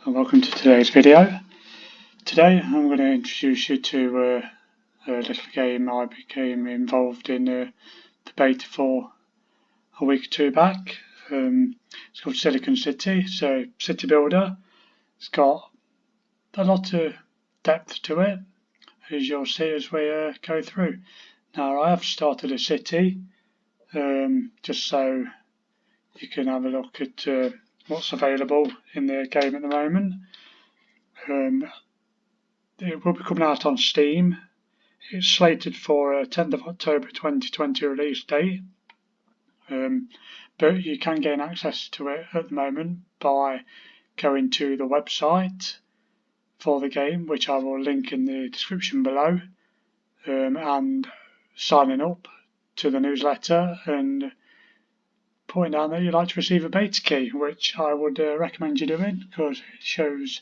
and welcome to today's video. Today I'm going to introduce you to a little game I became involved in the beta for a week or two back. It's called SiliconCity. It's a city builder. It's got a lot of depth to it, as you'll see as we go through. Now I have started a city just so you can have a look at what's available in the game at the moment. It will be coming out on Steam. It's slated for a 10th of October 2020 release date, but you can gain access to it at the moment by going to the website for the game, which I will link in the description below, and signing up to the newsletter and putting down that you'd like to receive a beta key, which I would recommend you doing because it shows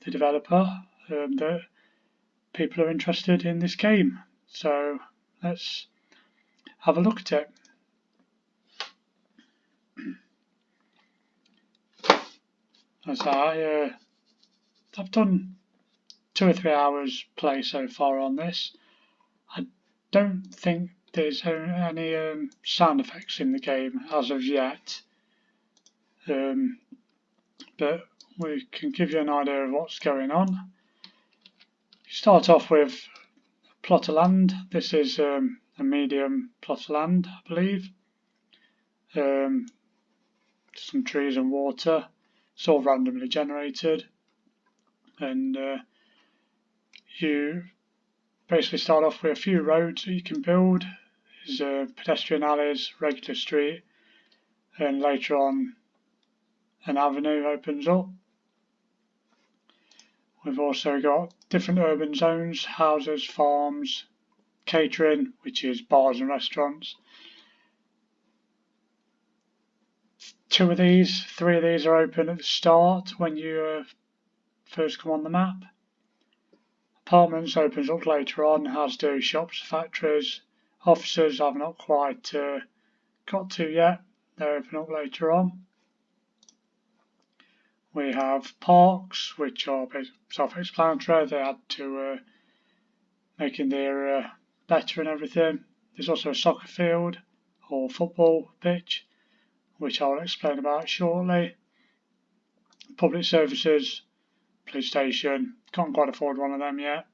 the developer that people are interested in this game. So let's have a look at it. As I've done 2 or 3 hours play so far on this. I don't think there's any sound effects in the game as of yet, but we can give you an idea of what's going on. You start off with a plot of land. This is a medium plot of land, I believe. Some trees and water. It's all randomly generated, and you basically start off with a few roads that you can build. There's pedestrian alleys, regular street, and later on an avenue opens up. We've also got different urban zones, houses, farms, catering, which is bars and restaurants. 3 of these are open at the start when you first come on the map. Apartments opens up later on, as do shops, factories. Offices I've not quite got to yet, they open up later on. We have parks, which are self-explanatory. They add to making the area better and everything. There's also a soccer field or football pitch, which I'll explain about shortly. Public services, police station, can't quite afford one of them yet.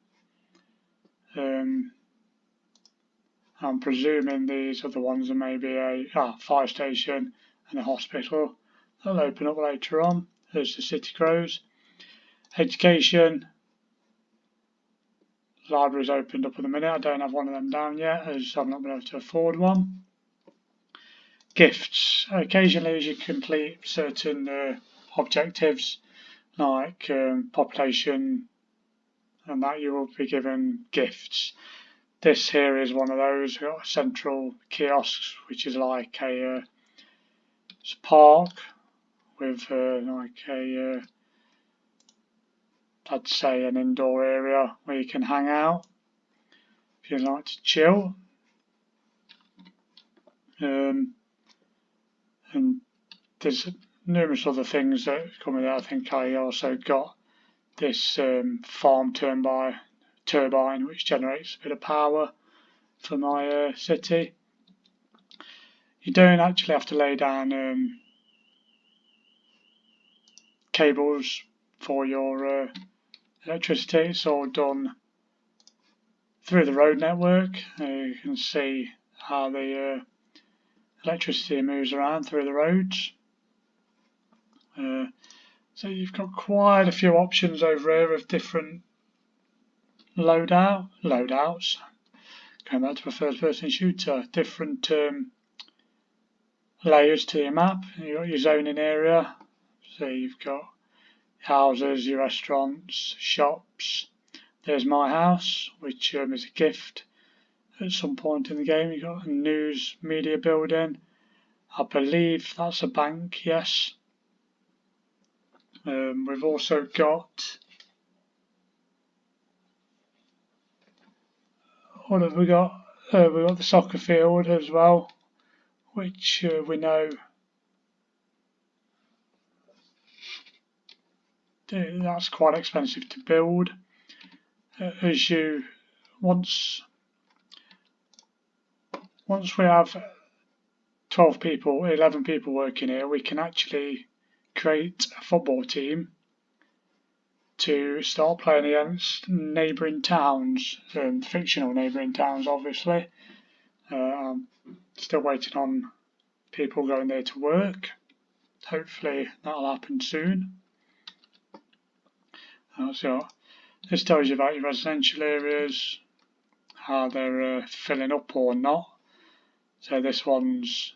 I'm presuming these other ones are maybe a fire station and a hospital. They'll open up later on as the city grows. Education, libraries opened up at the minute. I don't have one of them down yet as I've not been able to afford one. Gifts. Occasionally as you complete certain objectives like population and that, you will be given gifts. This here is one of those. We've got a central kiosk, which is like a park with I'd say an indoor area where you can hang out if you'd like to chill. And there's numerous other things that come with it. I think I also got this farm turbine which generates a bit of power for my city. You don't actually have to lay down cables for your electricity. It's all done through the road network. You can see how the electricity moves around through the roads. So you've got quite a few options over here of different loadouts. Going back to a first-person shooter, different layers to your map. You've got your zoning area. So you've got houses, your restaurants, shops. There's my house, which is a gift at some point in the game. You've got a news media building. I believe that's a bank, yes. We've also got, what have we got? We've got the soccer field as well, which we know that's quite expensive to build. Once we have 12 people, 11 people working here, we can actually create a football team to start playing against neighbouring towns, fictional neighbouring towns obviously. I'm still waiting on people going there to work. Hopefully that'll happen soon. So this tells you about your residential areas, how they're filling up or not. So this one's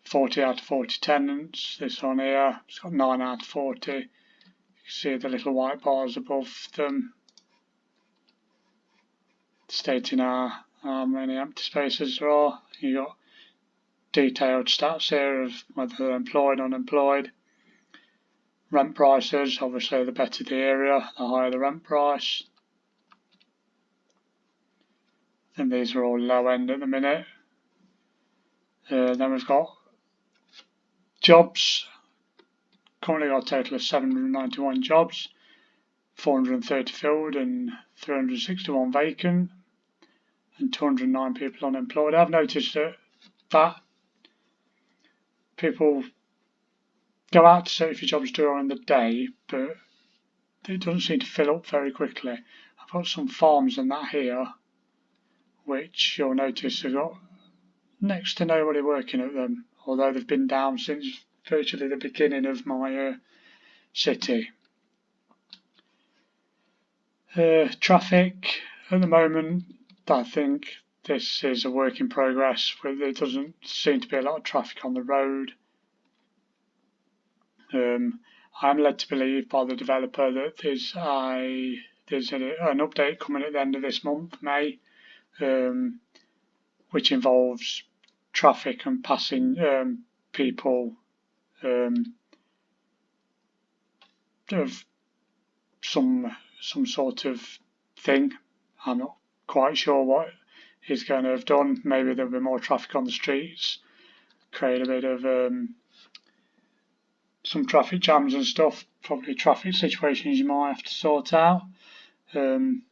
40 out of 40 tenants. This one here, it's got 9 out of 40. You can see the little white bars above them stating how many empty spaces there are. You got detailed stats here of whether they're employed or unemployed. Rent prices, obviously the better the area, the higher the rent price. I think these are all low end at the minute. Then we've got jobs. Currently got a total of 791 jobs, 430 filled and 361 vacant, and 209 people unemployed. I've noticed that people go out to search for jobs during the day, but it doesn't seem to fill up very quickly. I've got some farms and that here, which you'll notice have got next to nobody working at them, although they've been down since virtually the beginning of my city. Traffic at the moment, I think this is a work in progress. There doesn't seem to be a lot of traffic on the road. I'm led to believe by the developer that there's an update coming at the end of this month, May, which involves traffic and passing people of some sort of thing. I'm not quite sure what he's going to have done. Maybe there'll be more traffic on the streets, create a bit of some traffic jams and stuff, probably traffic situations you might have to sort out. And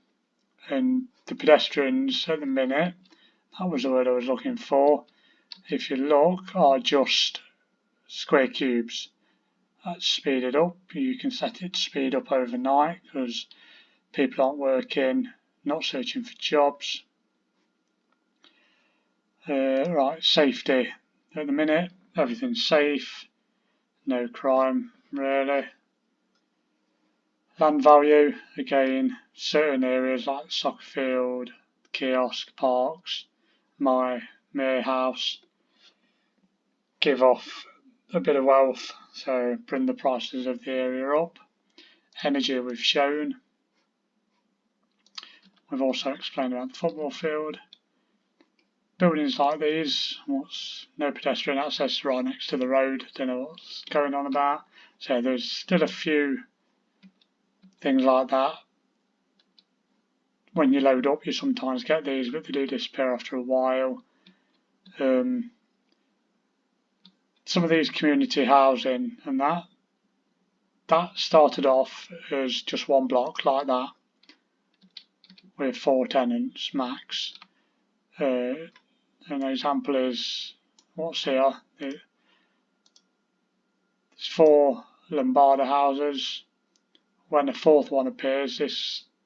the pedestrians at the minute, that was the word I was looking for, if you look, are just square cubes. That's speeded up. You can set it to speed up overnight because people aren't working, not searching for jobs. Right, safety. At the minute, everything's safe. No crime, really. Land value, again, certain areas like the soccer field, kiosk, parks, my mere house give off a bit of wealth, so bring the prices of the area up. Energy we've shown. We've also explained about the football field. Buildings like these, no pedestrian access right next to the road, don't know what's going on about. So there's still a few things like that. When you load up, you sometimes get these, but they do disappear after a while. Some of these community housing and that started off as just one block like that, with 4 tenants max. An example is what's here. There's 4 Lombarda houses. When a 4th one appears,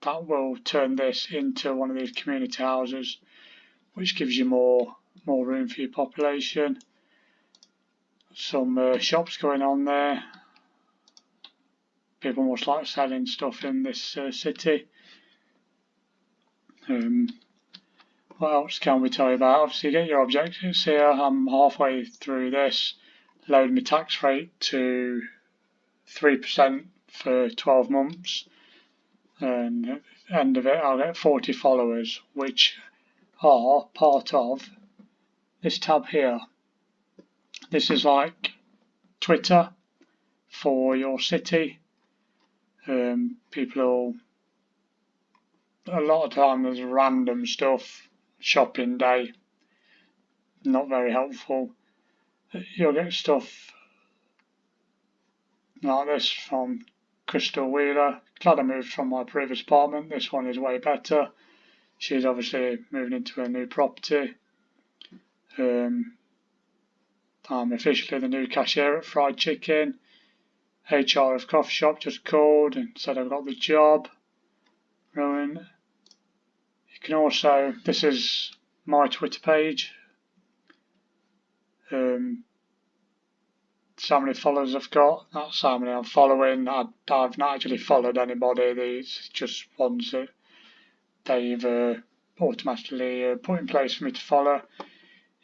that will turn this into one of these community houses, which gives you more room for your population. Some shops going on there. People must like selling stuff in this city. What else can we tell you about? Obviously, you get your objectives here. I'm halfway through this. Load my tax rate to 3% for 12 months. And at the end of it, I'll get 40 followers, which are part of this tab here. This is like Twitter for your city. People, a lot of time there's random stuff. Shopping day, not very helpful. You'll get stuff like this from Crystal Wheeler. Glad I moved from my previous apartment. This one is way better. She's obviously moving into a new property. I'm officially the new cashier at Fried Chicken. HR of Coffee Shop just called and said I've got the job. Rowan. You can also, this is my Twitter page. So many followers I've got. That's how many I'm following. I've not actually followed anybody. These just ones that they've automatically put in place for me to follow.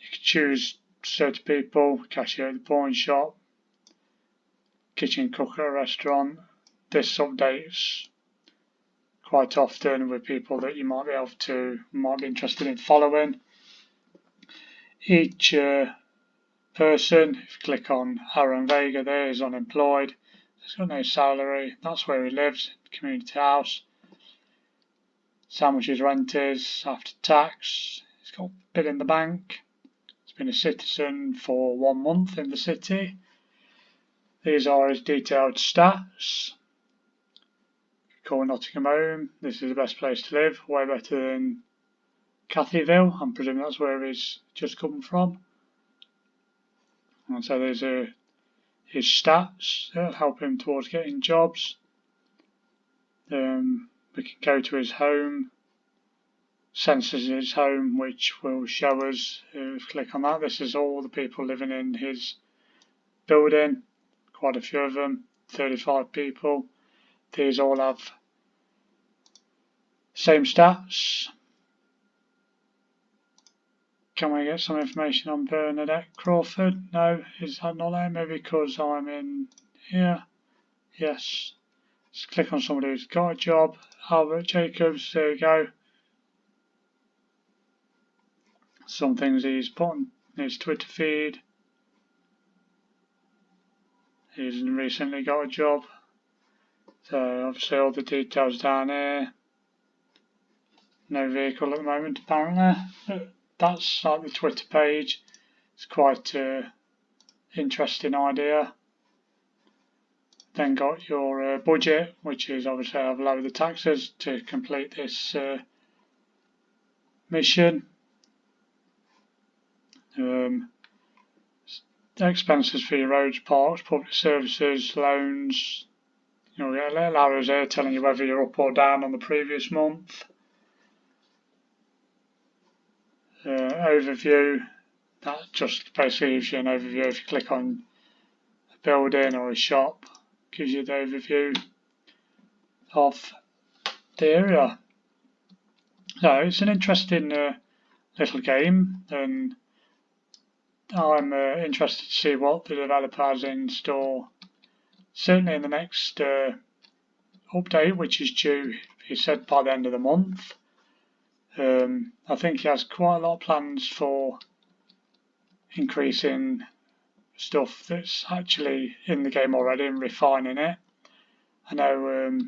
You can choose certain people, cashier at the pawn shop, kitchen cook at a restaurant. This updates quite often with people that you might be interested in following. Each person, if you click on Aaron Vega there, is unemployed. He's got no salary. That's where he lives, community house. Sandwiches rent is after tax. He's got a bit in the bank. He's been a citizen for 1 month in the city. These are his detailed stats. Call Nottingham home. This is the best place to live. Way better than Cathyville. I'm presuming that's where he's just come from. And so there's his stats that'll help him towards getting jobs. We can go to his home, census his home, which will show us, click on that, this is all the people living in his building, quite a few of them, 35 people. These all have same stats. Can we get some information on Bernadette Crawford? No, is that not there? Maybe because I'm in here. Yes. Let's click on somebody who's got a job. Albert Jacobs, there we go. Some things he's put on his Twitter feed. He's recently got a job. So obviously all the details down here. No vehicle at the moment apparently. But that's like the Twitter page. It's quite an interesting idea. Then got your budget, which is obviously I've lowered the taxes to complete this mission. The expenses for your roads, parks, public services, loans. You'll get little arrows here telling you whether you're up or down on the previous month. Overview. That just basically gives you an overview. If you click on a building or a shop, gives you the overview of the area. So it's an interesting little game, and I'm interested to see what the developer has in store. Certainly in the next update, which is due, he said, by the end of the month. I think he has quite a lot of plans for increasing stuff that's actually in the game already and refining it. I know,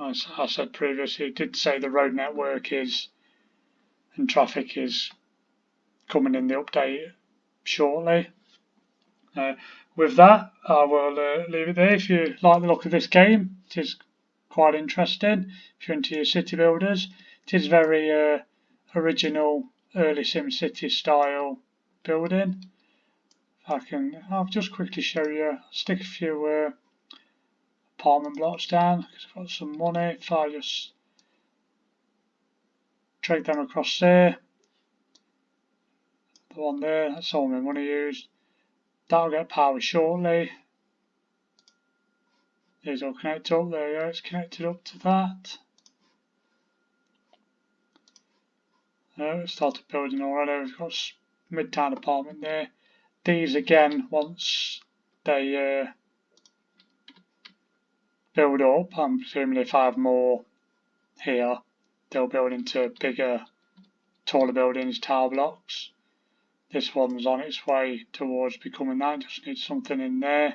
as I said previously, he did say the road network and traffic is coming in the update shortly. With that, I will leave it there. If you like the look of this game, it is quite interesting. If you're into your city builders, it is very original, early SimCity style building. I'll just quickly show you. Stick a few apartment blocks down because I've got some money. If I just drag them across there, the one there, that's all my money used. That'll get power shortly. These all connect up. There you go. It's connected up to that. It started building already. We've got Midtown apartment there. These again, once they build up, I'm presuming if I have more here, they'll build into bigger, taller buildings, tower blocks. This one's on its way towards becoming that. Just needs something in there.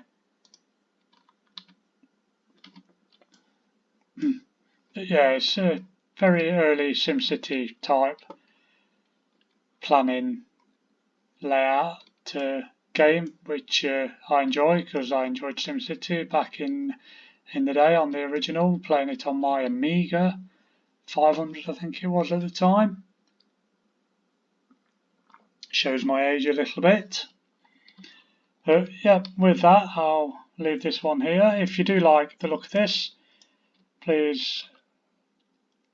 But yeah, it's a very early SimCity type planning layout to game, which I enjoy because I enjoyed SimCity back in the day on the original, playing it on my Amiga 500 I think it was at the time. Shows my age a little bit. But yeah, with that I'll leave this one here. If you do like the look of this, please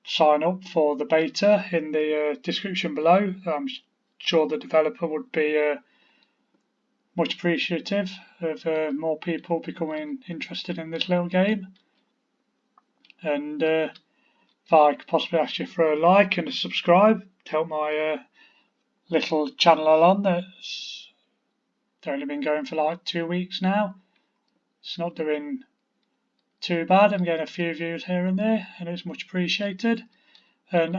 sign up for the beta in the description below. I'm sure the developer would be much appreciative of more people becoming interested in this little game. And if I could possibly ask you for a like and a subscribe to help my little channel along that's only been going for like 2 weeks now. It's not doing too bad. I'm getting a few views here and there, and it's much appreciated. And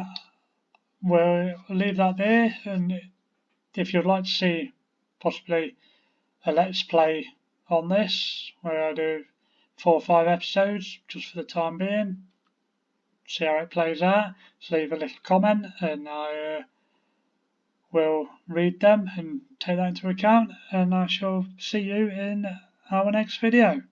we'll leave that there. And if you'd like to see possibly a let's play on this, where I do 4 or 5 episodes just for the time being, see how it plays out, just leave a little comment and I will read them and take that into account, and I shall see you in our next video.